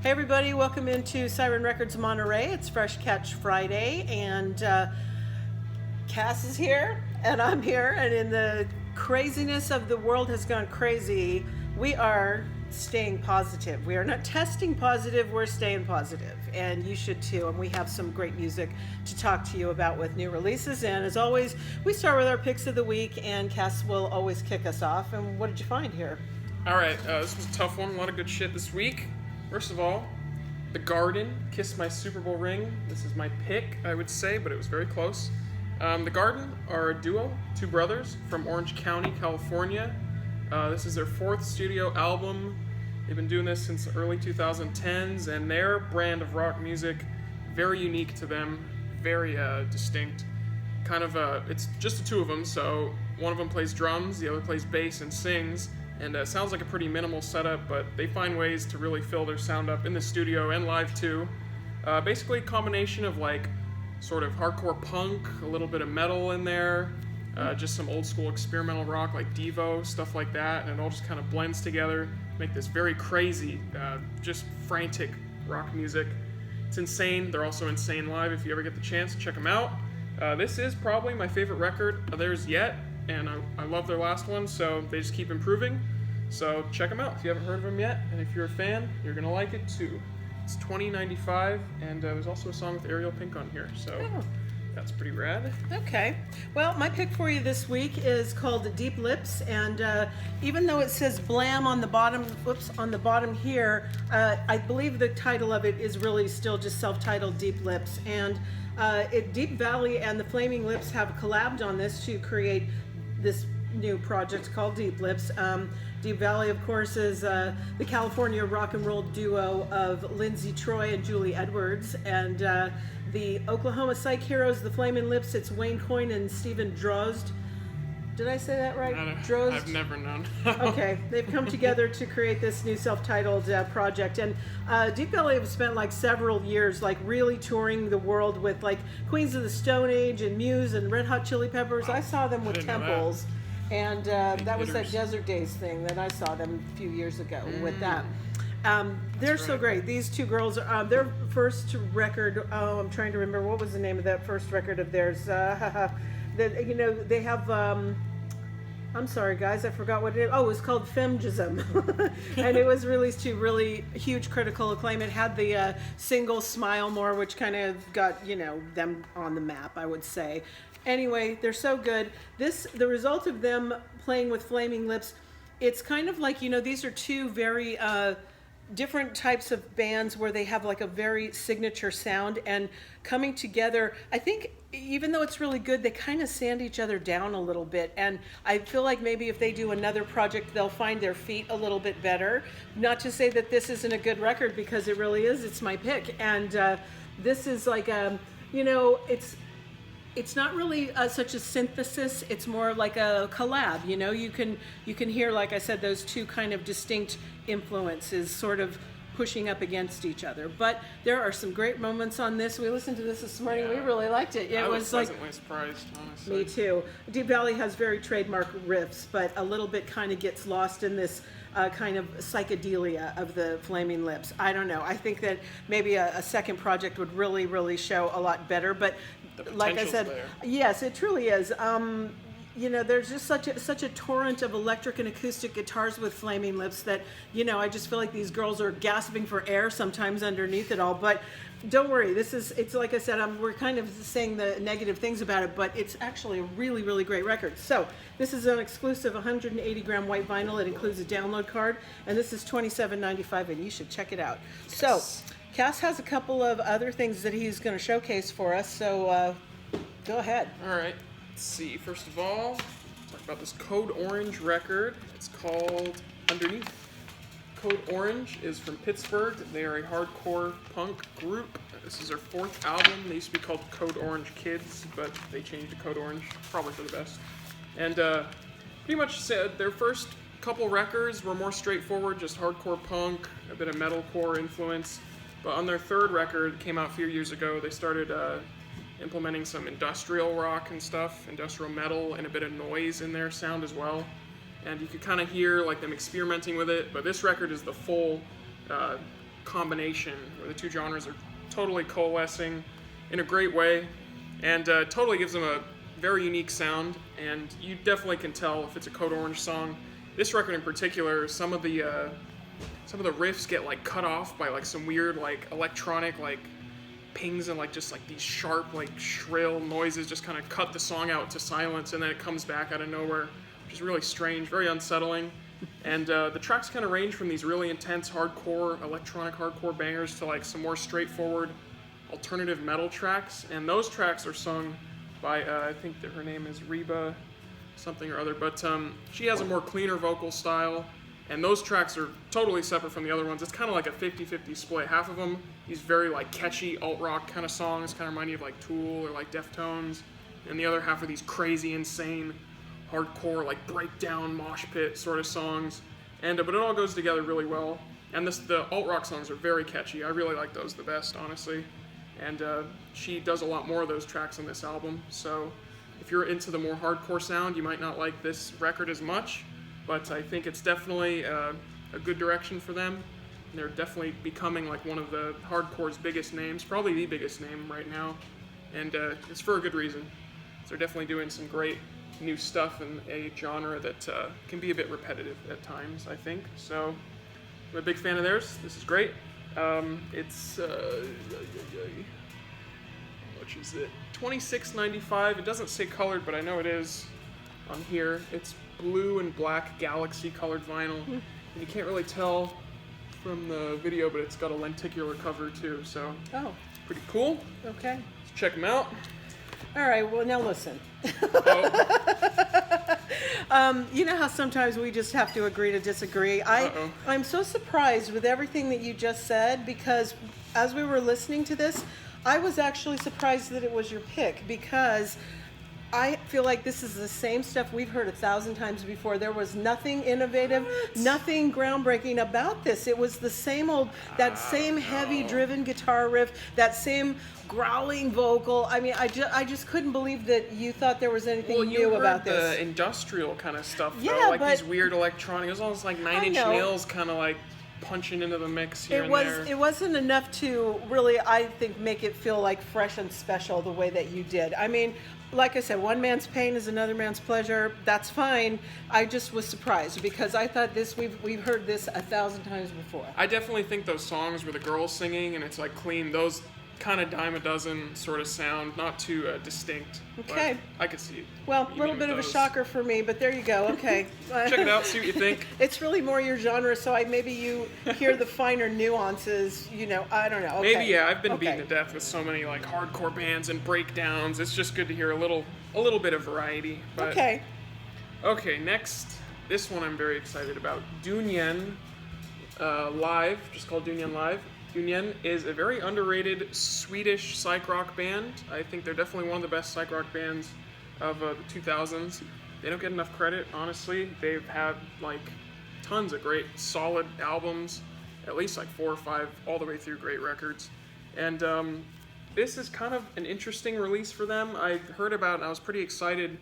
Hey everybody, welcome into Siren Records Monterey. It's Fresh Catch Friday, and Cass is here, and I'm here, and in the craziness of the world has gone crazy, we are staying positive. We are not testing positive, we're staying positive, and you should too. And we have some great music to talk to you about with new releases. And as always, we start with our picks of the week, and Cass will always kick us off. And what did you find here? All right, this was a tough one. A lot of good shit this week. First of all, The Garden, Kiss My Super Bowl Ring. This is my pick, I would say, but it was very close. The Garden are a duo, two brothers from Orange County, California. This is their fourth studio album. They've been doing this since the early 2010s, and their brand of rock music, very unique to them, very distinct. It's just the two of them, so one of them plays drums, the other plays bass and sings. And it sounds like a pretty minimal setup, but they find ways to really fill their sound up in the studio and live too. Basically a combination of like sort of hardcore punk, a little bit of metal in there, just some old school experimental rock like Devo, stuff like that, and it all just kind of blends together, make this very crazy, just frantic rock music. It's insane. They're also insane live. If you ever get the chance, check them out. This is probably my favorite record of theirs yet. And I love their last one, so they just keep improving. So check them out if you haven't heard of them yet, and if you're a fan, you're gonna like it too. It's 2095, and there's also a song with Ariel Pink on here, so that's pretty rad. Okay. Well, my pick for you this week is called Deep Lips, and even though it says Blam on the bottom here, I believe the title of it is really still just self-titled Deep Lips, and Deep Valley and the Flaming Lips have collabed on this to create this new project called Deep Lips. Deep Valley, of course, is the California rock and roll duo of Lindsay Troy and Julie Edwards, and the Oklahoma Psych Heroes, the Flaming Lips, it's Wayne Coyne and Stephen Drozd. Did I say that right? Drozd? I've never known. Okay, they've come together to create this new self-titled project, and Deep Valley have spent like several years like really touring the world with like Queens of the Stone Age and Muse and Red Hot Chili Peppers. Wow. I saw them with Temples, and that was that Desert Days thing that I saw them a few years ago with that. They're so great. These two girls, their first record, I'm trying to remember, what was the name of that first record of theirs? They have... I'm sorry, guys, I forgot what it is. Oh, it was called Femgism. And it was released to really huge critical acclaim. It had the single Smile More, which kind of got, them on the map, I would say. Anyway, they're so good. The result of them playing with Flaming Lips, it's kind of like, these are two very different types of bands where they have like a very signature sound, and coming together, I think even though it's really good, they kind of sand each other down a little bit, and I feel like maybe if they do another project, they'll find their feet a little bit better. Not to say that this isn't a good record, because it really is. It's my pick, and this is like it's not really such a synthesis. It's more like a collab. You can hear, like I said, those two kind of distinct influences sort of pushing up against each other. But there are some great moments on this. We listened to this morning. Yeah. We really liked it. I was pleasantly surprised, honestly. Me too. Deep Valley has very trademark riffs, but a little bit kind of gets lost in this kind of psychedelia of the Flaming Lips. I don't know. I think that maybe a second project would really, really show a lot better. But like I said, yes, it truly is. There's just such a torrent of electric and acoustic guitars with Flaming Lips that, I just feel like these girls are gasping for air sometimes underneath it all. But don't worry, it's like I said, we're kind of saying the negative things about it, but it's actually a really, really great record. So this is an exclusive 180-gram white vinyl. It includes a download card, and this is $27.95, and you should check it out. Yes. So Cass has a couple of other things that he's going to showcase for us, so go ahead. All right. Let's see. First of all, talk about this Code Orange record. It's called Underneath. Code Orange is from Pittsburgh. They are a hardcore punk group. This is their fourth album. They used to be called Code Orange Kids, but they changed to Code Orange, probably for the best. And pretty much said their first couple records were more straightforward, just hardcore punk, a bit of metalcore influence. But on their third record, came out a few years ago, they started implementing some industrial rock and stuff, industrial metal, and a bit of noise in their sound as well. And you could kind of hear like them experimenting with it, but this record is the full combination where the two genres are totally coalescing in a great way, and totally gives them a very unique sound. And you definitely can tell if it's a Code Orange song. This record in particular, some of the riffs get like cut off by like some weird like electronic like pings and like just like these sharp like shrill noises just kind of cut the song out to silence, and then it comes back out of nowhere, which is really strange, very unsettling. And the tracks kind of range from these really intense hardcore, electronic hardcore bangers to like some more straightforward alternative metal tracks. And those tracks are sung by, I think that her name is Reba something or other, but she has a more cleaner vocal style. And those tracks are totally separate from the other ones. It's kind of like a 50-50 split. Half of them, these very like catchy alt-rock kind of songs, kind of remind you of like Tool or like Deftones. And the other half are these crazy, insane, hardcore, like breakdown, mosh pit sort of songs. And but it all goes together really well. And the alt-rock songs are very catchy. I really like those the best, honestly. And she does a lot more of those tracks on this album. So if you're into the more hardcore sound, you might not like this record as much. But I think it's definitely a good direction for them. They're definitely becoming like one of the hardcore's biggest names, probably the biggest name right now. And it's for a good reason. So they're definitely doing some great new stuff in a genre that can be a bit repetitive at times, I think. So I'm a big fan of theirs. This is great. It's how much is it? $26.95. It doesn't say colored, but I know it is on here. It's blue and black galaxy colored vinyl, and you can't really tell from the video, but it's got a lenticular cover too, so pretty cool. Okay. Let's check them out. All right, well, now listen. You know how sometimes we just have to agree to disagree? I'm so surprised with everything that you just said, because as we were listening to this, I was actually surprised that it was your pick, because I feel like this is the same stuff we've heard 1,000 times before. There was nothing innovative, nothing groundbreaking about this. It was the same old, that same heavy-driven guitar riff, that same growling vocal. I mean, I just couldn't believe that you thought there was anything new about this. The industrial kind of stuff, though, Yeah, like but these weird electronic. It was almost like Nine Inch Nails kind of like punching into the mix here and there. It wasn't enough to really, I think, make it feel like fresh and special the way that you did. I mean, like I said, one man's pain is another man's pleasure. That's fine. I just was surprised because I thought we've heard this 1,000 times before. I definitely think those songs where the girls singing and it's like clean, those kind of dime a dozen sort of sound, not too distinct. Okay. But I could see it. Well, a little bit of a shocker for me, but there you go. Okay. Check it out, see what you think. It's really more your genre, so maybe you hear the finer nuances, I don't know. Okay. Maybe, yeah, I've been beaten to death with so many like hardcore bands and breakdowns. It's just good to hear a little bit of variety. But, okay. Okay, next, this one I'm very excited about. Dunyan Live, just called Dunyan Live. Dunyan is a very underrated Swedish psych rock band. I think they're definitely one of the best psych rock bands of the 2000s. They don't get enough credit, honestly. They've had like tons of great solid albums, at least like 4 or 5 all the way through great records. And this is kind of an interesting release for them. I heard about it and I was pretty excited,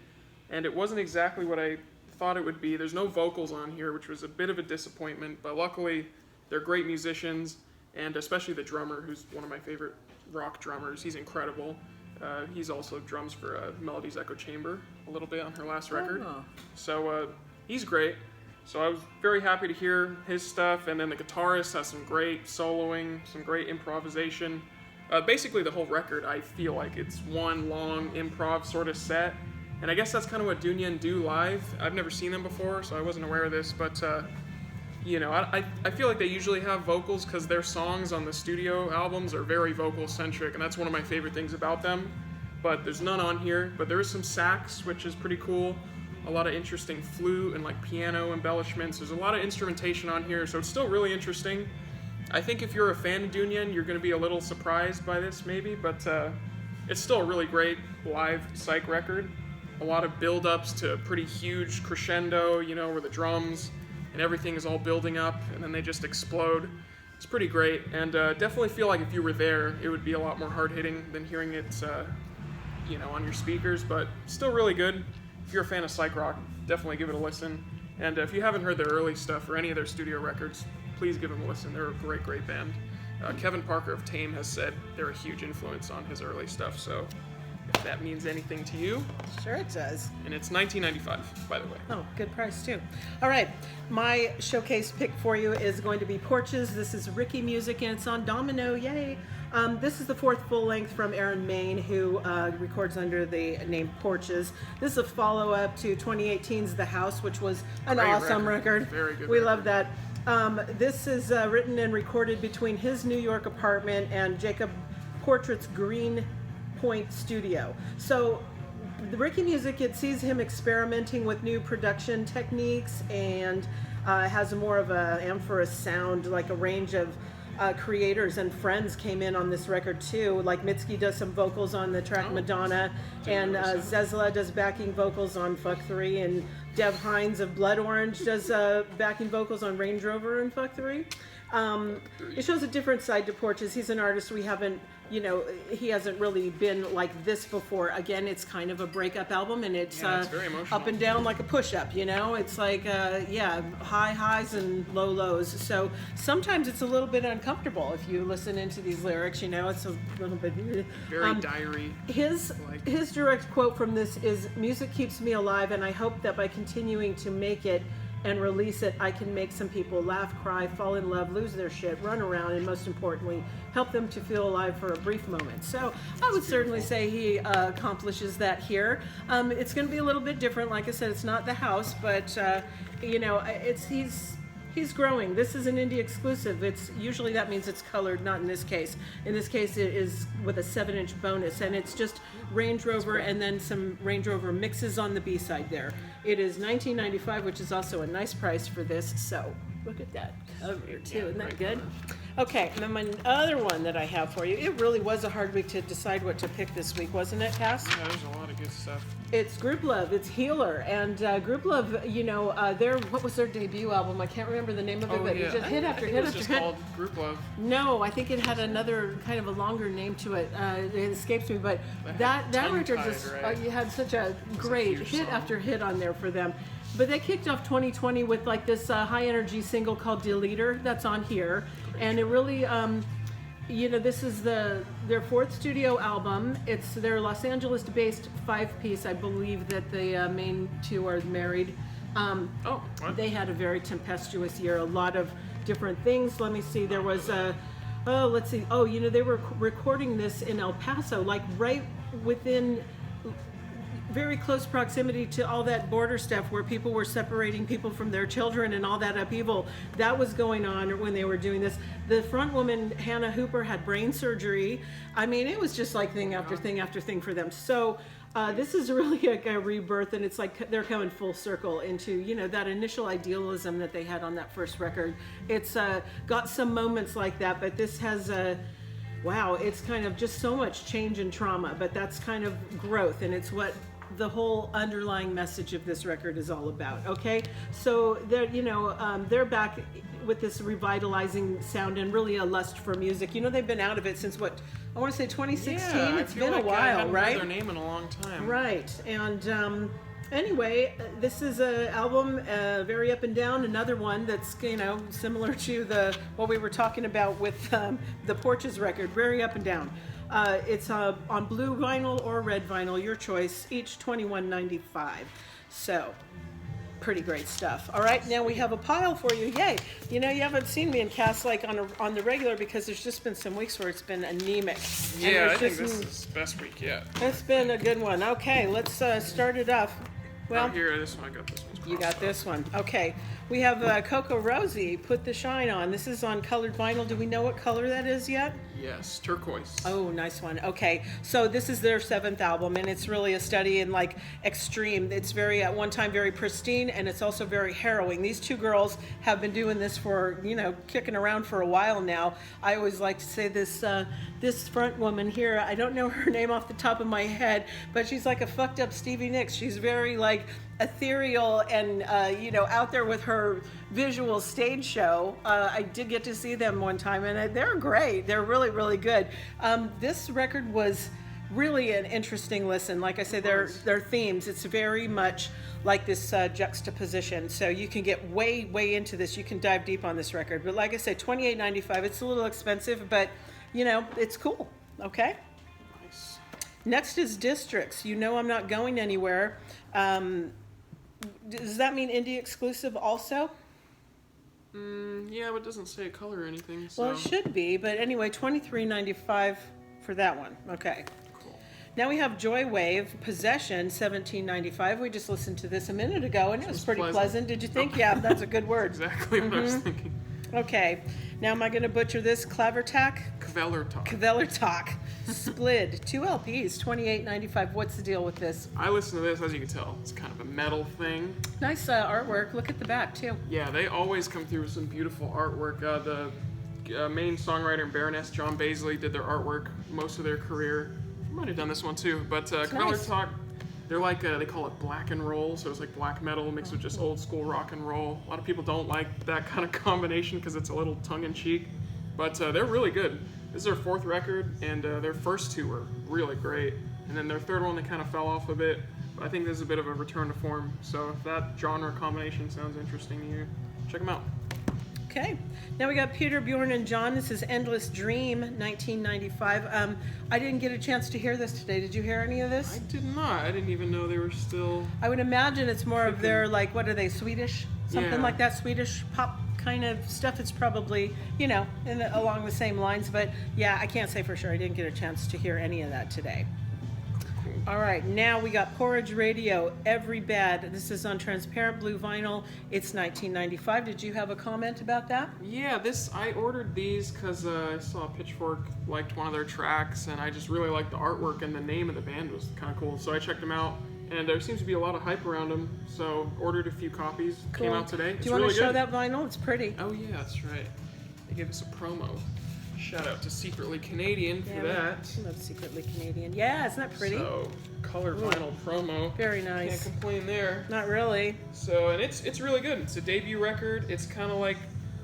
and it wasn't exactly what I thought it would be. There's no vocals on here, which was a bit of a disappointment, but luckily they're great musicians. And especially the drummer, who's one of my favorite rock drummers. He's incredible. He's also drums for Melody's Echo Chamber a little bit on her last record. Oh. So he's great. So I was very happy to hear his stuff. And then the guitarist has some great soloing, some great improvisation. Basically the whole record, I feel like it's one long improv sort of set. And I guess that's kind of what Dunyan do live. I've never seen them before, so I wasn't aware of this, but I feel like they usually have vocals because their songs on the studio albums are very vocal-centric, and that's one of my favorite things about them. But there's none on here, but there is some sax, which is pretty cool. A lot of interesting flute and like piano embellishments. There's a lot of instrumentation on here, so it's still really interesting. I think if you're a fan of Dunyan, you're going to be a little surprised by this maybe, but it's still a really great live psych record. A lot of build-ups to a pretty huge crescendo, where the drums and everything is all building up, and then they just explode. It's pretty great, and definitely feel like if you were there, it would be a lot more hard-hitting than hearing it, on your speakers, but still really good. If you're a fan of psych rock, definitely give it a listen. And if you haven't heard their early stuff or any of their studio records, please give them a listen. They're a great, great band. Kevin Parker of Tame has said they're a huge influence on his early stuff, so if that means anything to you. Sure it does. And it's $19.95, by the way. Oh, good price too. All right, my showcase pick for you is going to be Porches. This is Ricky Music, and it's on Domino. Yay! This is the fourth full length from Aaron Maine, who records under the name Porches. This is a follow-up to 2018's The House, which was an Great awesome record. Very good We record. love that. This is written and recorded between his New York apartment and Jacob Portrait's Green Point studio. So the Ricky Music, it sees him experimenting with new production techniques and has more of a amorphous sound, like a range of creators and friends came in on this record too. Like Mitski does some vocals on the track Madonna, and Zezla does backing vocals on Fuck 3, and Dev Hines of Blood Orange does backing vocals on Range Rover and Fuck 3. It shows a different side to Porches. He's an artist we haven't, he hasn't really been like this before. Again, it's kind of a breakup album, and it's very emotional. up and down like a push-up, It's like, high highs and low lows. So sometimes it's a little bit uncomfortable if you listen into these lyrics, it's a little bit... Very diary. His direct quote from this is, "Music keeps me alive, and I hope that by continuing to make it and release it, I can make some people laugh, cry, fall in love, lose their shit, run around, and most importantly, help them to feel alive for a brief moment." So I would certainly say he accomplishes that here. It's going to be a little bit different. Like I said, it's not The House, but he's growing. This is an indie exclusive. It's usually, that means it's colored, not in this case. In this case, it is with a 7-inch bonus, and it's just Range Rover and then some Range Rover mixes on the B-side there. It is $19.95, which is also a nice price for this. So look at that cover too. Isn't that good? Okay, and then my other one that I have for you. It really was a hard week to decide what to pick this week, wasn't it, Cass? Yeah, there's a lot of good stuff. It's Group Love. It's Healer. And Group Love, what was their debut album? I can't remember the name of it, but it just hit after hit It was after just hit. called Group Love. No, I think it had another kind of a longer name to it. It escapes me, but that record just you had such a great huge hit song. after hit on there for them. But they kicked off 2020 with like this high energy single called Deleter that's on here, and it really, this is their fourth studio album. It's their Los Angeles-based 5-piece. I believe that the main two are married. What? They had a very tempestuous year, a lot of different things. Let me see, there was let's see, they were recording this in El Paso, like right within very close proximity to all that border stuff where people were separating people from their children and all that upheaval that was going on when they were doing this. The front woman, Hannah Hooper, had brain surgery. I mean, it was just like thing after thing after thing for them. So this is really like a rebirth, and it's like they're coming full circle into, that initial idealism that they had on that first record. It's got some moments like that, but this has wow, it's kind of just so much change and trauma, but that's kind of growth, and it's what the whole underlying message of this record is all about. Okay, so they're back with this revitalizing sound and really a lust for music. They've been out of it since what, I want to say 2016. Yeah, It's been a while, right? I haven't heard their name in a long time. Right, and anyway, this is an album very up and down. Another one that's similar to what we were talking about with the Porches record, very up and down. It's on blue vinyl or red vinyl, your choice. Each $21.95. So, pretty great stuff. All right, now we have a pile for you. Yay! You haven't seen me in Cass like on the regular because there's just been some weeks where it's been anemic. Yeah, I think this is best week yet. It's been a good one. Okay, let's start it off. Well, Here, this one, I got this one. you got this one. Okay. We have Coco Rosie, Put the Shine On. This is on colored vinyl. Do we know what color that is yet? Yes, turquoise. Oh, nice one. Okay. So this is their 7th album, and it's really a study in like extreme. It's very, at one time, very pristine, and it's also very harrowing. These two girls have been doing this for, kicking around for a while now. I always like to say this front woman here, I don't know her name off the top of my head, but she's like a fucked up Stevie Nicks. She's very like ethereal and out there with her visual stage show. I did get to see them one time, and they're great. They're really, really good. This record was really an interesting listen. Like I say, their themes, it's very much like this juxtaposition. So you can get way into this. You can dive deep on this record. But like I said, $28.95. It's a little expensive, but it's cool. Okay. Nice. Next is Districts. You know I'm not going anywhere. Does that mean indie exclusive also? Yeah, but it doesn't say a color or anything. So. Well, it should be, but anyway, $23.95 for that one. Okay. Cool. Now we have Joywave Possession, $17.95. We just listened to this a minute ago, and it was pretty pleasant. Did you think? Yeah, that's a good word. Exactly what I was thinking. Okay. Now am I going to butcher this? Klavertak? Kvelertak. Splid. 2 LPs, $28.95. What's the deal with this? I listen to this, as you can tell. It's kind of a metal thing. Nice artwork. Look at the back, too. Yeah, they always come through with some beautiful artwork. The main songwriter and Baroness, John Baisley, did their artwork most of their career. I might have done this one too, but Kvelertak, they're like, they call it black and roll, so it's like black metal mixed with just old school rock and roll. A lot of people don't like that kind of combination because it's a little tongue-in-cheek, but they're really good. This is their 4th record, and their first 2 were really great. And then their 3rd one, they kind of fell off a bit, but I think this is a bit of a return to form. So if that genre combination sounds interesting to you, check them out. Okay. Now we got Peter, Bjorn, and John. This is Endless Dream, 1995. I didn't get a chance to hear this today. Did you hear any of this? I did not. I didn't even know they were still... I would imagine it's more of their, like, what are they, Swedish? Something like that, Swedish pop kind of stuff. It's probably, along the same lines. But, yeah, I can't say for sure. I didn't get a chance to hear any of that today. All right, now we got Porridge Radio, Every Bad. This is on transparent blue vinyl. It's $19.95. Did you have a comment about that? Yeah, I ordered these because I saw Pitchfork liked one of their tracks, and I just really liked the artwork, and the name of the band was kind of cool. So I checked them out, and there seems to be a lot of hype around them. So ordered a few copies. Cool. Came out today. Do you want to show that vinyl? It's pretty. Oh yeah, that's right. They gave us a promo. Shout out to Secretly Canadian for that. I love Secretly Canadian. Yeah, isn't that pretty? So, color vinyl promo. Very nice. Can't complain there. Not really. So, and it's really good. It's a debut record. It's kind of like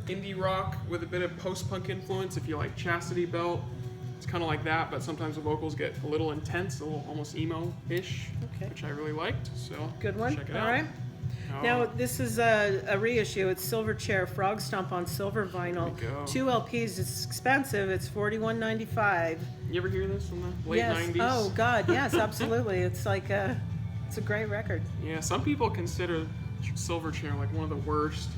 indie rock with a bit of post-punk influence. If you like Chastity Belt, it's kind of like that, but sometimes the vocals get a little intense, a little almost emo-ish, which I really liked. So, good one. Check it out. All right. Now, this is a reissue. It's Silverchair, Frog Stomp on silver vinyl. 2 LPs. It's expensive. It's $41.95. You ever hear this from the late 90s? Oh, God, yes, absolutely. It's like it's a great record. Yeah, some people consider Silverchair like one of the worst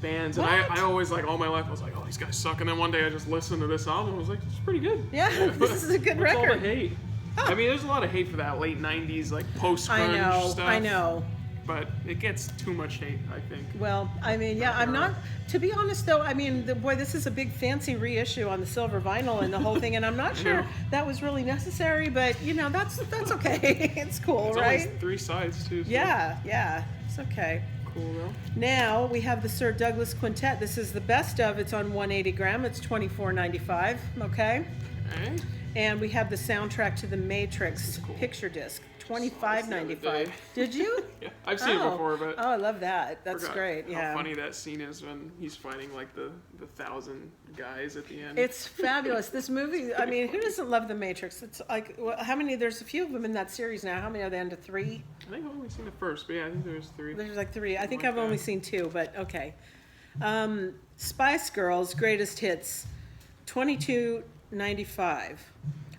bands. And What? I always, like, all my life, I was like, oh, these guys suck. And then one day I just listened to this album and I was like, it's pretty good. Yeah, this is a good What's record. all the hate? I mean, there's a lot of hate for that late 90s, like, post-grunge stuff. I know. But it gets too much hate, I think. Well, I mean, yeah, I'm not, to be honest though, I mean, this is a big fancy reissue on the silver vinyl and the whole thing, and I'm not sure that was really necessary, but, that's okay. It's cool, It's right? always 3 sides, too. So Yeah, it's okay. Cool, though. Now we have the Sir Douglas Quintet. This is the best of. It's on 180 gram. It's $24.95, okay? Okay. And we have the soundtrack to The Matrix Cool. picture disc. Saw this the other $25.95. day. Did you? Yeah, I've seen it before, but I love that. That's forgot great. Yeah. How funny that scene is when he's fighting like the 1,000 guys at the end. It's fabulous. This movie, I mean, who doesn't love The Matrix? It's like, how many, there's a few of them in that series now. How many are there into 3? I think I've only seen the first, but yeah, I think there's 3. There's like 3. I think like I've only that. seen 2, but okay. Spice Girls Greatest Hits, $22.95.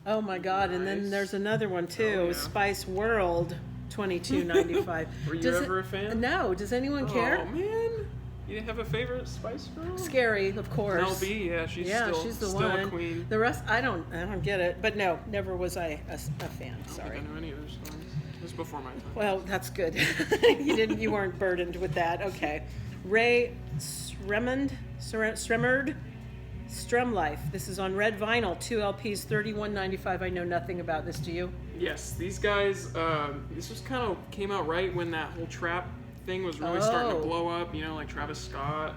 Oh my God! And then Nice. there's another one too, Oh, yeah. Spice World, $22.95. Were you ever a fan? No. Does anyone care? Oh man, you didn't have a favorite Spice Girl? Scary, of course. Mel B, yeah, she's she's the still one. a queen. The rest, I don't get it. But no, never was I a fan. I don't think Sorry. I know any of their songs. It was before my time. Well, that's good. You weren't burdened with that. Okay. Ray Sremmerd, Strum Life. This is on red vinyl, 2 LPs, $31.95. I know nothing about this. Do you? Yes, these guys. This was kind of came out right when that whole trap thing was really starting to blow up. Like Travis Scott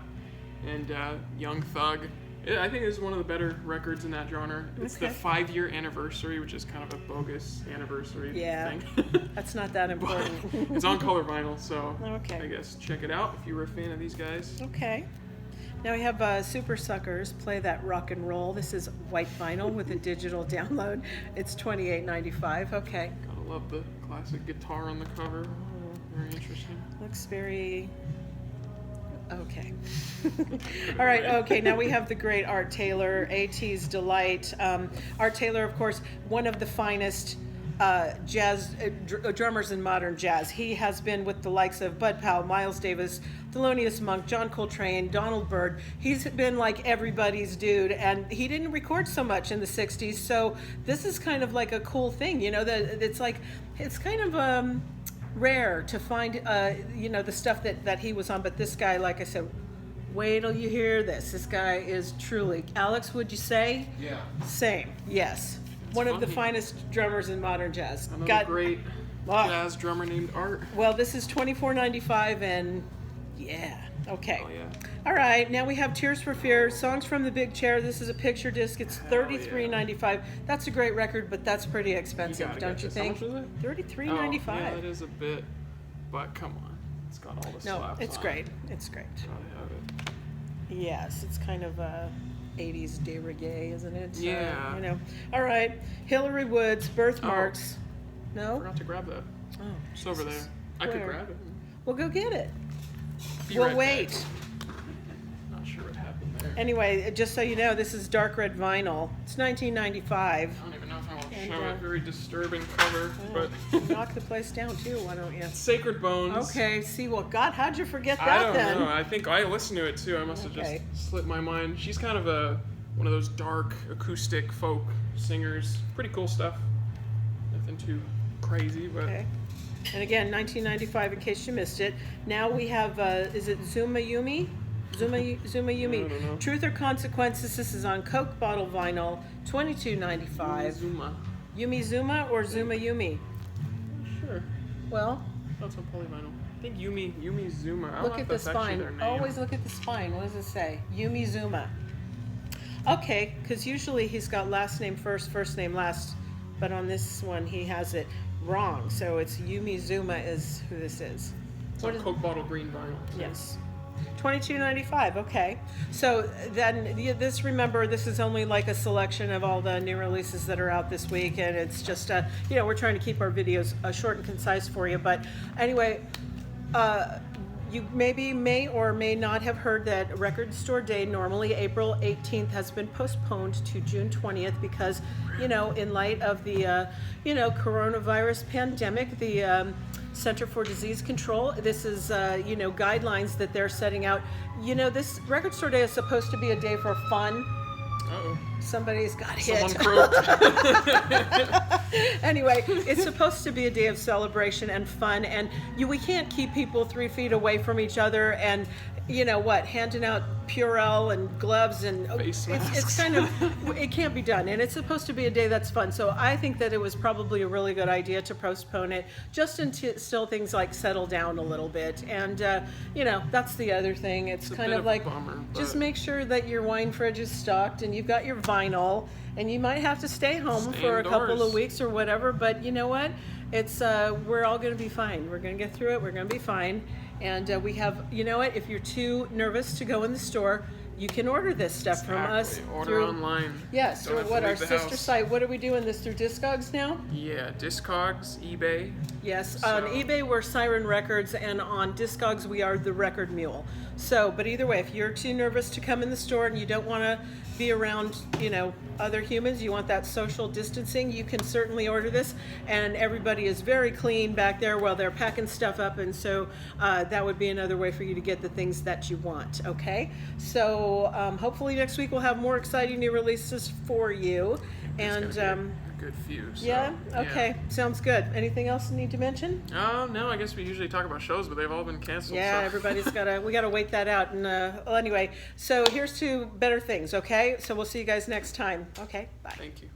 and Young Thug. I think it's one of the better records in that genre. It's the 5-year anniversary, which is kind of a bogus anniversary thing. That's not that important. It's on color vinyl, so Okay. I guess check it out if you were a fan of these guys. Okay. Now we have Super Suckers, Play That Rock and Roll. This is white vinyl with a digital download. It's $28.95. Okay. Gotta love the classic guitar on the cover. Very interesting. Looks very... Okay. All right, okay, now we have the great Art Taylor, AT's Delight. Art Taylor, of course, one of the finest jazz drummers in modern jazz. He has been with the likes of Bud Powell, Miles Davis, Thelonious Monk, John Coltrane, Donald Byrd. He's been like everybody's dude, and he didn't record so much in the 60s, so this is kind of like a cool thing, you know, that it's like, it's kind of rare to find, you know, the stuff that he was on, but this guy, like I said, wait till you hear this. This guy is truly, Alex, would you say? Yeah. Same, yes. One of the funny. finest drummers in modern jazz. Another great Ah. jazz drummer named Art. Well, this is $24.95, and yeah, okay. Oh yeah. All right, now we have Tears for Fears, Songs from the Big Chair. This is a picture disc. It's $33.95. That's a great record, but that's pretty expensive, gotta don't get you this. How think? much was it? $33.95. Oh, yeah, that is a bit, but come on. It's got all the No, slaps it's on. great. It's great. I have it. Yes, it's kind of 80s de reggae, isn't it? Yeah. You know. All right, Hillary Woods, Birthmarks. I No? forgot to grab that. Oh, It's over there. Jesus. I could Where? grab it. Well, go get it. Be We'll right wait. back. Not sure what happened there. Anyway, just so you know, this is dark red vinyl. It's $19.95. I don't even know if I want to And, show uh, it. Very disturbing cover, but Knock the place down too, why don't you? Sacred Bones. Okay, see, well, God, how'd you forget that I don't then? know. I think I listened to it too. I must have Okay. just slipped my mind. She's kind of one of those dark acoustic folk singers. Pretty cool stuff. Nothing too crazy, but Okay. And again, $19.95 in case you missed it. Now we have, is it Zuma Yumi? Zuma Yumi. I don't know. Truth or Consequences. This is on Coke bottle vinyl, $22.95. Zuma. Yumi Zuma or Zuma Yumi? Sure. Well, That's on polyvinyl. I think Yumi Zuma. I don't look know at if the that's actually spine. their name. Always look at the spine. What does it say? Yumi Zuma. Okay, because usually he's got last name first, first name last, but on this one he has it wrong. So it's Yumi Zuma is who this is. It's What on is- Coke bottle green vinyl. Yes. $22.95. Okay. So then this, remember, this is only like a selection of all the new releases that are out this week, and it's just you know, we're trying to keep our videos short and concise for you. But anyway, you maybe may or may not have heard that Record Store Day, normally April 18th, has been postponed to June 20th because, you know, in light of the you know, coronavirus pandemic, the Center for Disease Control. This is, you know, guidelines that they're setting out. You know, this Record Store Day is supposed to be a day for fun. Uh-oh. Somebody's got hit. Someone croaked. Anyway, it's supposed to be a day of celebration and fun, and we can't keep people 3 feet away from each other and, you know what, handing out Purell and gloves and Face it's masks. kind of, it can't be done, and it's supposed to be a day that's fun. So I think that it was probably a really good idea to postpone it just until things like settle down a little bit. And you know, that's the other thing. It's a kind bit of of a like, bummer, just but- make sure that your wine fridge is stocked and you've got your vinyl, and you might have to stay home Stay for a couple indoors. of weeks or whatever, but you know what? It's we're all going to be fine. We're going to get through it. We're going to be fine. And we have, you know what? If you're too nervous to go in the store, you can order this stuff from us Exactly. Order through online. Yes, Don't through have to what, our leave the sister house. site. What are we doing this through Discogs now? Yeah, Discogs, eBay. Yes, on So- eBay we're Siren Records, and on Discogs we are The Record Mule. So, but either way, if you're too nervous to come in the store and you don't want to be around, you know, other humans, you want that social distancing, you can certainly order this, and everybody is very clean back there while they're packing stuff up, and so that would be another way for you to get the things that you want, okay? So hopefully next week we'll have more exciting new releases for you, and It's gonna be a good few. So, yeah, okay, sounds good. Anything else you need to mention? No, I guess we usually talk about shows, but they've all been canceled. Yeah, so. everybody's we gotta wait that out. And well, anyway, so here's to better things, okay? So we'll see you guys next time. Okay, bye. Thank you.